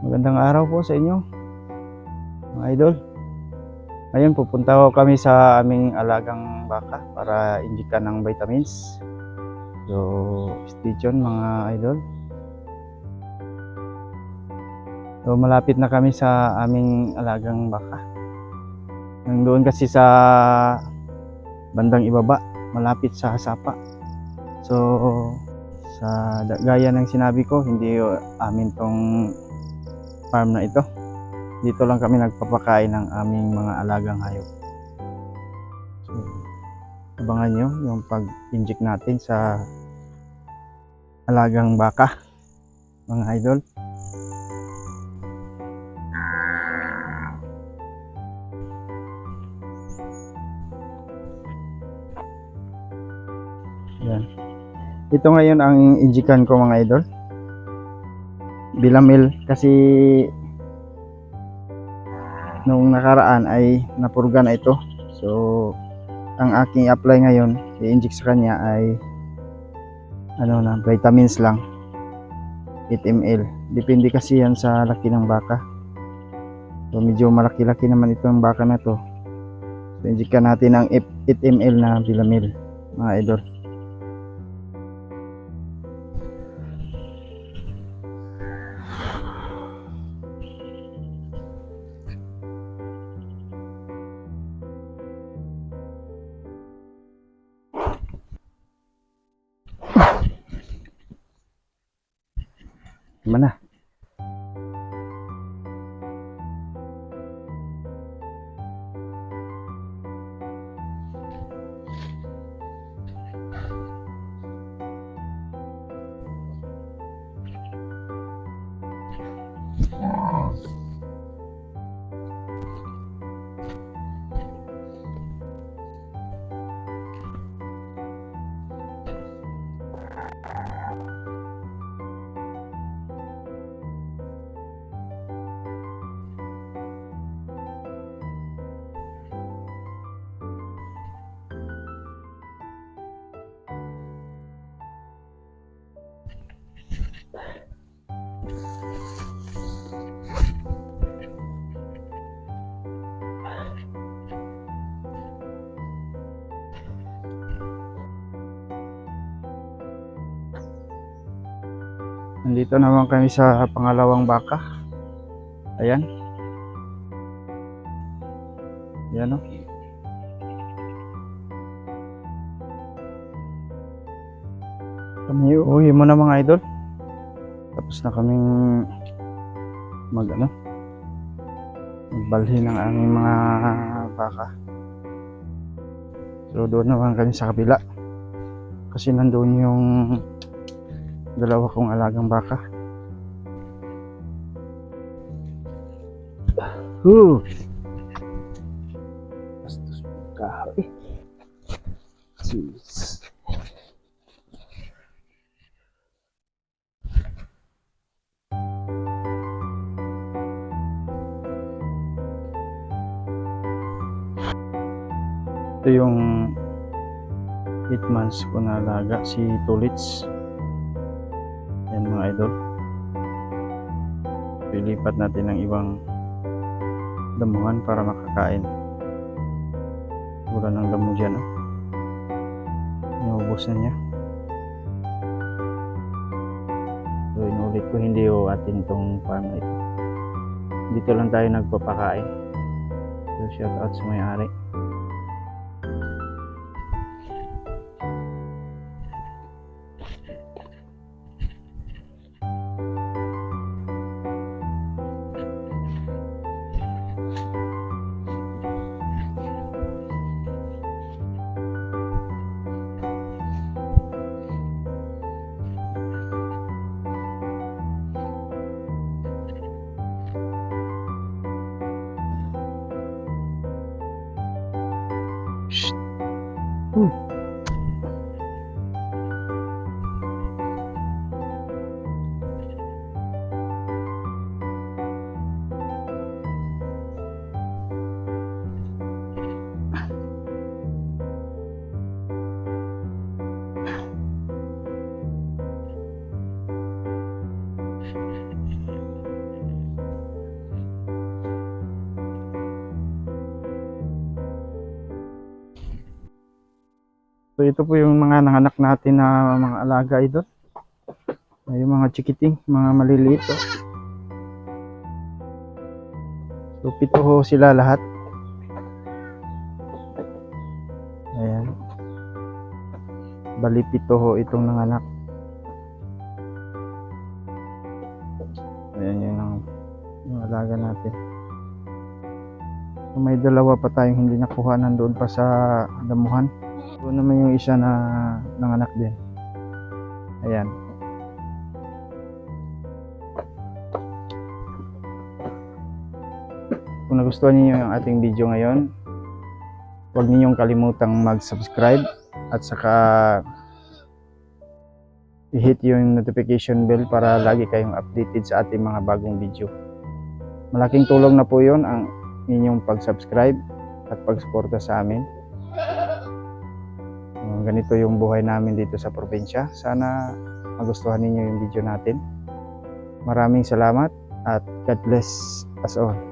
Magandang araw po sa inyo, mga idol. Ngayon pupunta ko kami sa aming alagang baka para injikan ng vitamins. So, stay tuned mga idol. So, malapit na kami sa aming alagang baka. Nandoon kasi sa bandang ibaba, malapit sa sapa. So, gaya ng sinabi ko, hindi amin tong farm na ito. Dito lang kami nagpapakain ng aming mga alagang hayop. So, abangan nyo yung pag-inject natin sa alagang baka, mga idol. Yan. Ito ngayon ang injikan ko, mga idol. Bilamil, kasi nung nakaraan ay napurga na ito. So, ang aking apply ngayon, i-inject sa kanya ay vitamins lang, 8 ml. Depende kasi yan sa laki ng baka. So, medyo malaki-laki naman itong baka na to. So, injectan natin ng 8 ml na bilamil, mga idol. Mana? Nandito naman kami sa pangalawang baka. Ayan. Ayan o. Kami uwi mo na, mga idol. Tapos na kaming magbalhin ng aming mga baka. So doon naman kami sa kabila. Kasi nandoon yung dalawa kong alagang baka. Bastos kahoy. Jeez. Ito yung 8 months ko na alaga, si Tulits. Yan, mga idol. Pilipat natin ng ibang damuhan para makakain. Wala ng damo dyan, Inubos na niya. So, inulit ko, hindi atin tong farm na ito. Dito lang tayo nagpapakain. So, shout out sa may-ari. So ito po yung mga nanganak natin na mga alaga ito. Yung mga chikiting, mga maliliit. Oh. So 7 ho sila lahat. Ayan. Bali 7 ho itong nanganak. Ayan yun yung alaga natin. So, may 2 pa tayong hindi nakuha, nandoon pa sa damuhan. Doon naman yung isa na nanganak din. Ayan. Kung nagustuhan niyo yung ating video ngayon, huwag ninyong kalimutang mag-subscribe at saka i-hit yung notification bell para lagi kayong updated sa ating mga bagong video. Malaking tulong na po yun ang inyong pag-subscribe at pag-suporta sa amin. Ganito yung buhay namin dito sa probinsya. Sana magustuhan ninyo yung video natin. Maraming salamat at God bless us all.